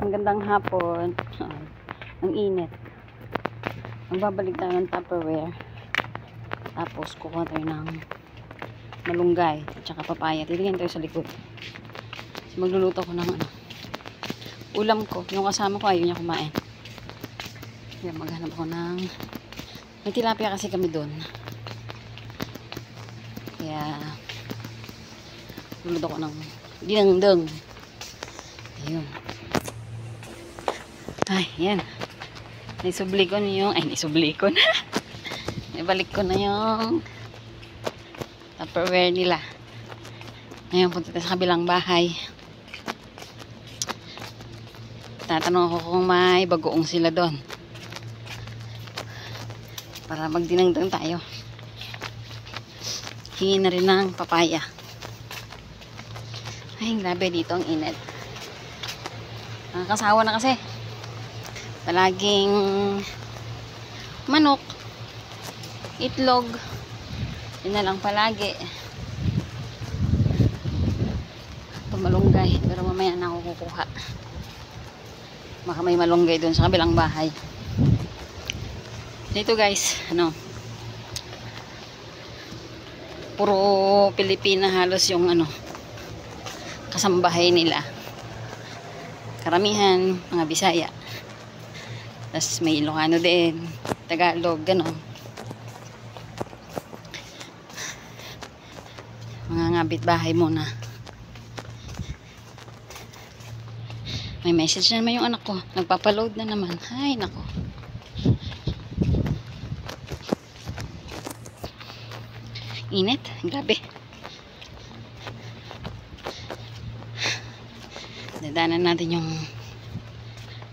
Magandang hapon. Ang init. Magbabalik tayo ng Tupperware. Tapos kukuha tayo ng malunggay at saka papaya. Titingin tayo sa likod. So, magluluto ko ng ulam ko. Yung kasama ko ayaw niya kumain. Kaya maghanap ako ng may tilapia kasi kami doon. Kaya luluto ko ng dinengdeng. Ayun. Ay, yan. Naisubli ko na yung... Ay, naisubli ko na. Naibalik ko na yung Tupperware nila. Ngayon, punta tayo sa kabilang bahay. Tatanong ako kung may bagoong sila doon. Para magdinangdang tayo. Hingi na rin ng papaya. Ay, grabe dito ang init. Nakakasawa na kasi. Palaging manok, itlog, yun na lang palagi. Ito malunggay, pero mamaya na ako kukuha. Baka may malunggay dun sa kabilang bahay. Dito guys, puro Pilipina halos yung kasambahay nila. Karamihan, mga Bisaya. Tapos may Ilocano din, Tagalog, gano'n. Mga ngabit bahay muna. May message na naman yung anak ko. Nagpapaload na naman. Ay, nako. Init, grabe. Dadaanan natin yung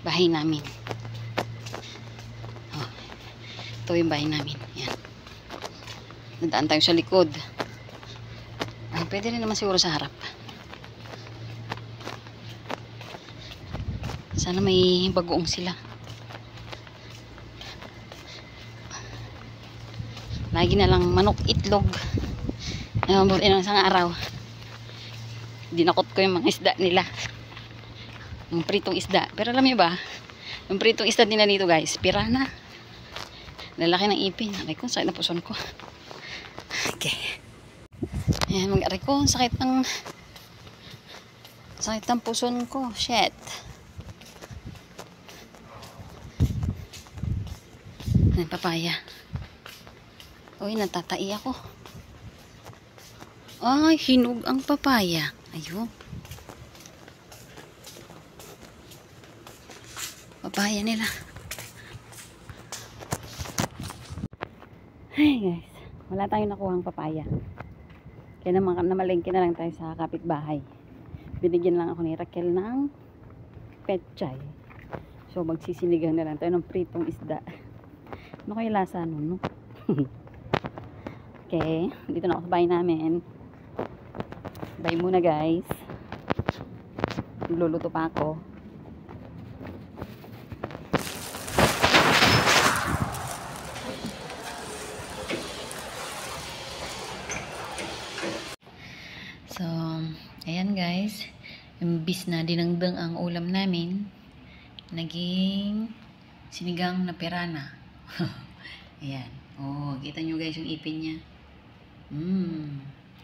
bahay namin. Ito yung bahay namin. Yan. Nadaan tayo sa likod. Ay, pwede rin naman siguro sa harap. Sana may bagoong sila. Lagi na lang manok, itlog. Buti ng isang araw. Dinakot ko yung mga isda nila. Yung pritong isda. Pero alam niyo ba, yung pritong isda nila dito guys, pirana. Lalaki ng ipin. Aray ko, sakit na puson ko. Okay. Ayan, mag-aray ko. Sakit ng puson ko. Shit. Ayan, papaya. Uy, natatai ako. Ay, hinog ang papaya. Ayun. Papaya nila. Ay guys, wala tayong nakuhang papaya. Kaya namalengke na lang tayo sa kapitbahay. Binigyan lang ako ni Raquel ng petchay. So magsisinigang na lang tayo ng pritong isda. Ano kayo lasa nun, no? Okay, dito na ako sa bahay namin. Bye muna guys. Magluluto pa ako. So, ayan guys, imbis na dinengdeng ang ulam namin, naging sinigang na pirana. Ayan. Oh, kita nyo guys yung ipin niya.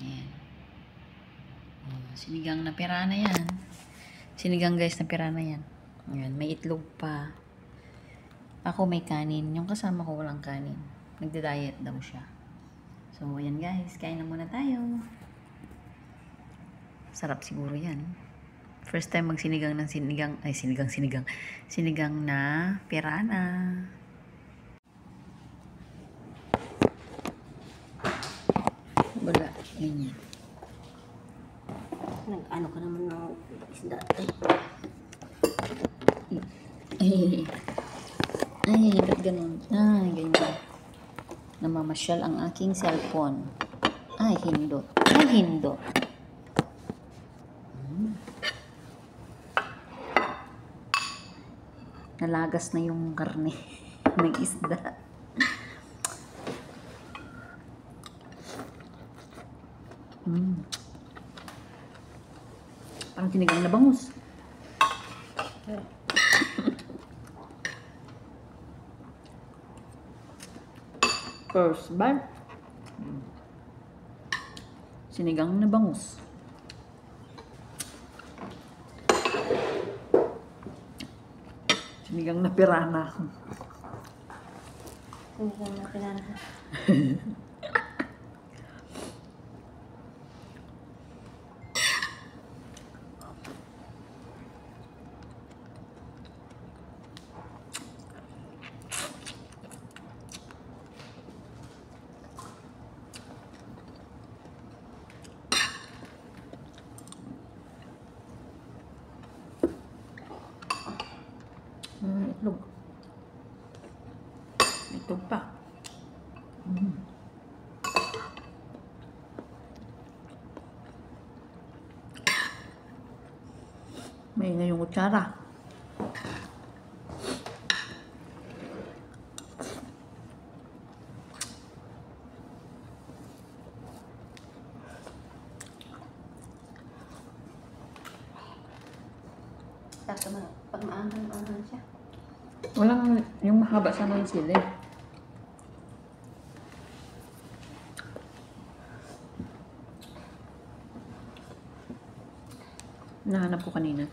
Ayan. Oh, sinigang na pirana yan. Sinigang guys na pirana yan. Ayan, may itlog pa. Ako may kanin. Yung kasama ko walang kanin. Nagda-diet daw siya. So, ayan guys, kain na muna tayo. Sarap siguro yan. First time magsinigang ng sinigang na pirana. Wala. Yan yan. Nag-ano ka naman ng isda. Ay, ba't ganun? Ay, ganyan. Namamasyal ang aking cellphone. Ay, hindot. Ay, hindot. Nalagas na yung karne ng isda. Parang sinigang na bangus. First bite. Sinigang na bangus. Sinigang na pirana. Sinigang na pinana. Itlog. Itlog pa. May ingay yung kutsara. Tapos pag maanghang siya. Walang yung mahaba sana ng sili. Nahanap ko kanina.